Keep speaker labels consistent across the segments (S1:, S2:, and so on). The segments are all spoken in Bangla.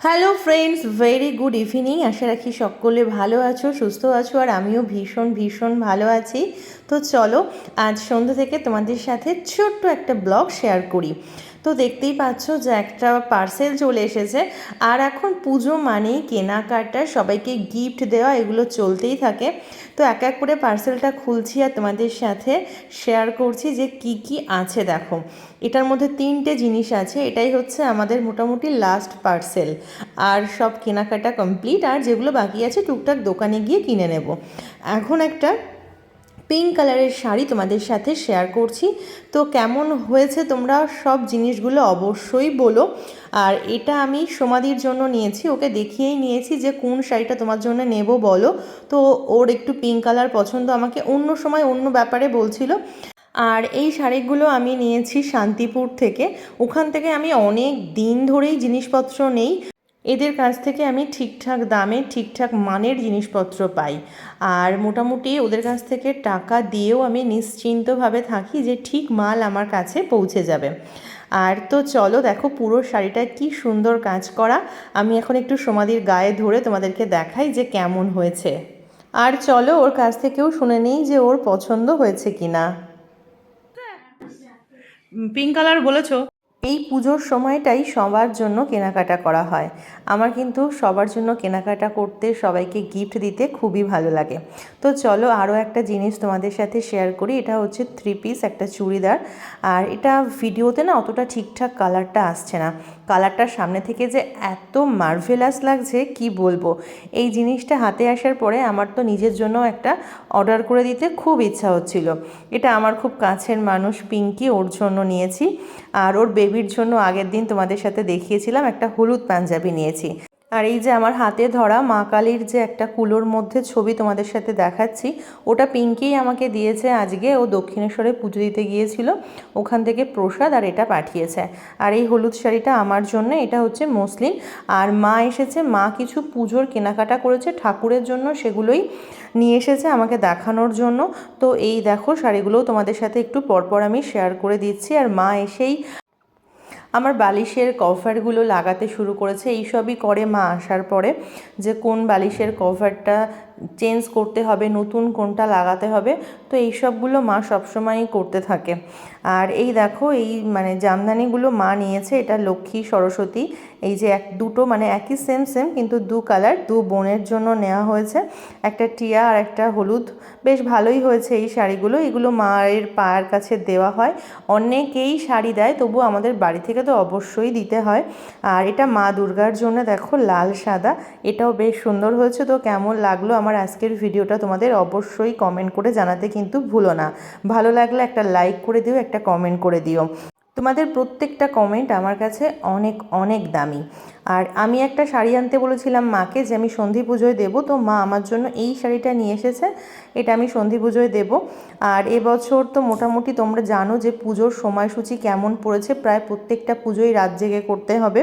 S1: Hello friends, very good evening. আশা রাখি সকলে ভালো আছো, সুস্থ আছো, আর আমিও ভীষণ ভীষণ ভালো আছি। তো চলো আজ সন্ধ্যা থেকে তোমাদের সাথে ছোট্ট একটা ব্লগ শেয়ার করি। তো দেখতেই পাচ্ছ যে একটা পার্সেল চলে এসেছে। আর এখন পুজো মানেই কেনাকাটা, সবাইকে গিফট দেওয়া, এগুলো চলতেই থাকে। তো এক এক করে পার্সেলটা খুলছি আর তোমাদের সাথে শেয়ার করছি যে কি কি আছে। দেখো, এটার মধ্যে 3টে জিনিস আছে। এটাই হচ্ছে আমাদের মোটামুটি লাস্ট পার্সেল। আর সব কেনাকাটা কমপ্লিট, আর যেগুলো বাকি আছে টুকটাক দোকানে গিয়ে কিনে নেব। এখন একটা পিঙ্ক কালারের শাড়ি তোমাদের সাথে শেয়ার করছি। তো কেমন হয়েছে তোমরা সব জিনিসগুলো অবশ্যই বলো। আর এটা আমি সোমাদির জন্য নিয়েছি, ওকে দেখিয়েই নিয়েছি যে কোন শাড়িটা তোমার জন্য নেব বলো। তো ওর একটু পিঙ্ক কালার পছন্দ, আমাকে অন্য সময় অন্য ব্যাপারে বলছিল। আর এই শাড়িগুলো আমি নিয়েছি শান্তিপুর থেকে। ওখান থেকে আমি অনেক দিন ধরেই জিনিসপত্র নেই, এদের কাছ থেকে আমি ঠিকঠাক দামে ঠিকঠাক মানের জিনিসপত্র পাই। আর মোটামুটি ওদের কাছ থেকে টাকা দিয়েও আমি নিশ্চিন্তভাবে থাকি যে ঠিক মাল আমার কাছে পৌঁছে যাবে। আর তো চলো দেখো পুরো শাড়িটা কি সুন্দর কাজ করা। আমি এখন একটু সোমাদির গায়ে ধরে তোমাদেরকে দেখাই যে কেমন হয়েছে। আর চলো ওর কাছ থেকেও শুনে নিই যে ওর পছন্দ হয়েছে কিনা। পিঙ্ক কালার বলেছো? এই পুজোর সময়টাই সবার জন্য কেনাকাটা করা হয়। আমার কিন্তু সবার জন্য কেনাকাটা করতে, সবাইকে গিফট দিতে খুবই ভালো লাগে। তো চলো আরও একটা জিনিস তোমাদের সাথে শেয়ার করি। এটা হচ্ছে 3 পিস একটা চুড়িদার। আর এটা ভিডিওতে না অতটা ঠিকঠাক কালারটা আসছে না। কালারটার সামনে থেকে যে এত মার্ভেলাস লাগছে কি বলবো। এই জিনিসটা হাতে আসার পরে আমার তো নিজের জন্য একটা অর্ডার করে দিতে খুব ইচ্ছা হচ্ছিল। এটা আমার খুব কাছের মানুষ পিঙ্কি, ওর জন্য নিয়েছি। আর ওর বেবির জন্য আগের দিন তোমাদের সাথে দেখিয়েছিলাম একটা হলুদ পাঞ্জাবি নিয়েছি। আর এই যে আমার হাতে ধরা মা কালীর যে একটা কুলোর মধ্যে ছবি তোমাদের সাথে দেখাচ্ছি, ওটা পিঙ্কিই আমাকে দিয়েছে। আজকে ও দক্ষিণেশ্বরে পুজো দিতে গিয়েছিল, ওখান থেকে প্রসাদ আর এটা পাঠিয়েছে। আর এই হলুদ শাড়িটা আমার জন্য, এটা হচ্ছে মসলিন। আর মা এসেছে, মা কিছু পুজোর কেনাকাটা করেছে ঠাকুরের জন্য, সেগুলোই নিয়ে এসেছে আমাকে দেখানোর জন্য। তো এই দেখো শাড়িগুলোও তোমাদের সাথে একটু পরপর আমি শেয়ার করে দিচ্ছি। আর মা এসেই আমার বালিশের কভারগুলো লাগাতে শুরু করেছে। এই সবই করে মা আসার পরে, যে কোন বালিশের কভারটা চেঞ্জ করতে হবে, নতুন কোনটা লাগাতে হবে। তো এই সবগুলো মা সবসময়ই করতে থাকে। আর এই দেখো এই জামদানিগুলো মা নিয়েছে, এটা লক্ষ্মী সরস্বতী। এই যে দুটো একই সেম সেম কিন্তু দু কালার, দু বোনের জন্য নেওয়া হয়েছে, একটা টিয়া আর একটা হলুদ। বেশ ভালোই হয়েছে এই শাড়িগুলো। এগুলো মায়ের পায়ের কাছে দেওয়া হয়। অনেকেই শাড়ি দেয়, তবু আমাদের বাড়ি থেকে তো অবশ্যই দিতে হয়। আর এটা মা দুর্গার জন্য দেখো লাল সাদা, এটাও বেশ সুন্দর হয়েছে। তো কেমন লাগলো আমার আজকের ভিডিওটা তোমাদের অবশ্যই কমেন্ট করে জানাতে কিন্তু ভুলো না। ভালো লাগলে একটা লাইক করে দিও, একটা কমেন্ট করে দিও। তোমাদের প্রত্যেকটা কমেন্ট আমার কাছে অনেক অনেক দামি। আর আমি একটা শাড়ি আনতে বলেছিলাম মাকে যে আমি সন্ধি পুজোয় দেবো, তো মা আমার জন্য এই শাড়িটা নিয়ে এসেছে। এটা আমি সন্ধি পুজোয় দেবো। আর এবছর তো মোটামুটি তোমরা জানো যে পুজোর সময়সূচি কেমন পড়েছে, প্রায় প্রত্যেকটা পুজোই রাত জেগে করতে হবে।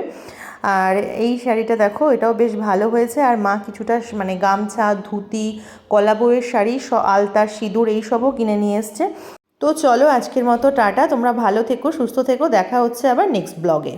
S1: আর এই শাড়িটা দেখো, এটাও বেশ ভালো হয়েছে। আর মা কিছুটা গামছা, ধুতি, কলা বউয়ের শাড়ি, আলতা, সিঁদুর এইসবও কিনে নিয়ে এসছে। তো চলো আজকের মতো টাটা, তোমরা ভালো থেকো, সুস্থ থেকো, দেখা হচ্ছে আবার নেক্সট ব্লগে।